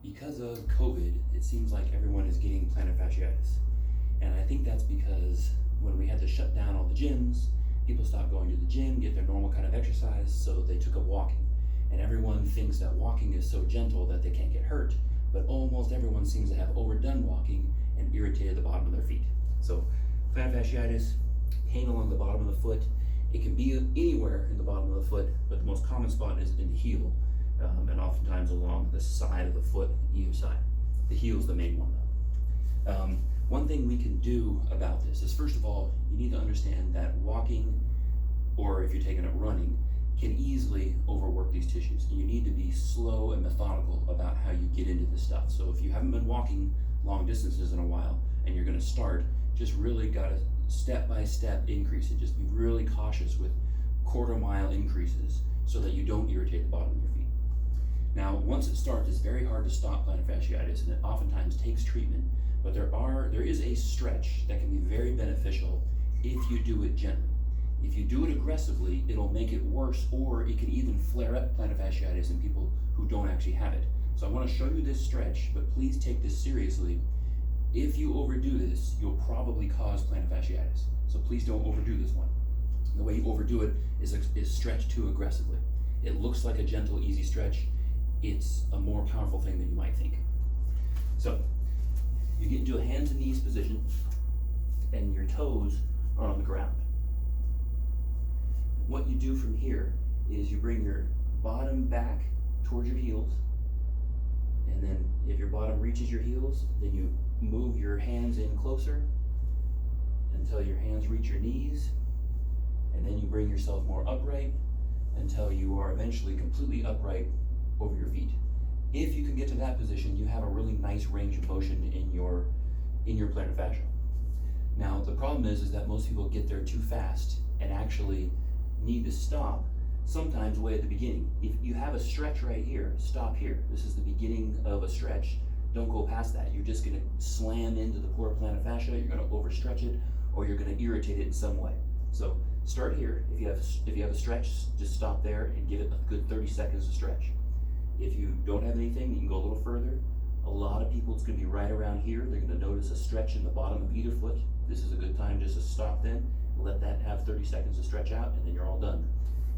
Because of COVID, it seems like everyone is getting plantar fasciitis. And I think that's because when we had to shut down all the gyms, people stopped going to the gym, get their normal kind of exercise, so they took up walking. And everyone thinks that walking is so gentle that they can't get hurt, but almost everyone seems to have overdone walking and irritated the bottom of their feet. So plantar fasciitis, pain along the bottom of the foot. It can be anywhere in the bottom of the foot, but the most common spot is in the heel, and oftentimes along the side of the foot, either side. The heel is the main one though. One thing we can do about this is, first of all, you need to understand that walking, or if you're taking up running, can easily overwork these tissues. You need to be slow and methodical about how you get into this stuff. So if you haven't been walking long distances in a while and you're gonna start, just really gotta step-by-step increase it. Just be really cautious with quarter-mile increases so that you don't irritate the bottom of your feet. Now, once it starts, it's very hard to stop plantar fasciitis, and it oftentimes takes treatment, but there is a stretch that can be very beneficial if you do it gently. If you do it aggressively, it'll make it worse, or it can even flare up plantar fasciitis in people who don't actually have it. So I want to show you this stretch, but please take this seriously. If you overdo this, you'll probably cause plantar fasciitis. So please don't overdo this one. The way you overdo it is stretch too aggressively. It looks like a gentle, easy stretch. It's a more powerful thing than you might think. So you get into a hands and knees position, and your toes are on the ground. What you do from here is you bring your bottom back towards your heels, and then if your bottom reaches your heels, then you move your hands in closer until your hands reach your knees, and then you bring yourself more upright until you are eventually completely upright over your feet. If you can get to that position, you have a really nice range of motion in your plantar fascia. Now, the problem is that most people get there too fast and actually need to stop sometimes way at the beginning. If you have a stretch right here, stop here. This is the beginning of a stretch. Don't go past that. You're just gonna slam into the poor plantar fascia, you're gonna overstretch it, or you're gonna irritate it in some way. So start here. If you have a stretch, just stop there and give it a good 30 seconds to stretch. If you don't have anything, you can go a little further. A lot of people, it's gonna be right around here. They're gonna notice a stretch in the bottom of either foot. This is a good time just to stop then, let that have 30 seconds to stretch out, and then you're all done.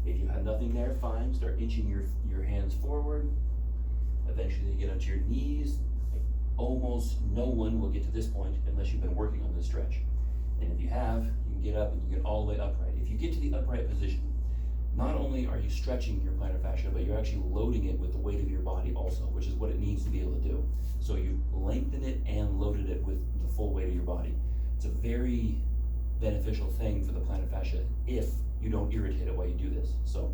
If you have nothing there, fine, start inching your hands forward. Eventually you get onto your knees. Almost no one will get to this point unless you've been working on this stretch. And if you have, you can get up and you get all the way upright. If you get to the upright position, not only are you stretching your plantar fascia, but you're actually loading it with the weight of your body also, which is what it needs to be able to do. So you lengthen it and loaded it with the full weight of your body. It's a very beneficial thing for the plantar fascia if you don't irritate it while you do this. So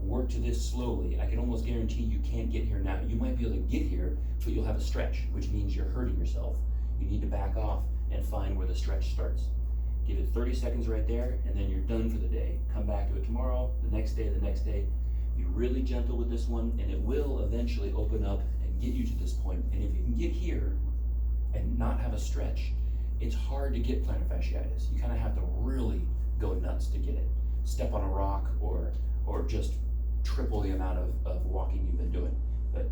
work to this slowly. I can almost guarantee you can't get here now. You might be able to get here, but you'll have a stretch, which means you're hurting yourself. You need to back off and find where the stretch starts. Give it 30 seconds right there, and then you're done for the day. Come back to it tomorrow, the next day, the next day. Be really gentle with this one, and it will eventually open up and get you to this point. And if you can get here and not have a stretch, it's hard to get plantar fasciitis. You kind of have to really go nuts to get it. Step on a rock or just triple the amount of walking you've been doing. But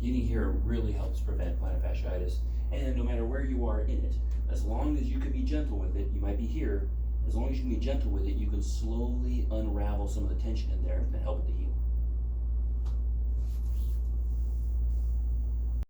getting here really helps prevent plantar fasciitis. And no matter where you are in it, as long as you can be gentle with it, you might be here, as long as you can be gentle with it, you can slowly unravel some of the tension in there and help it to heal.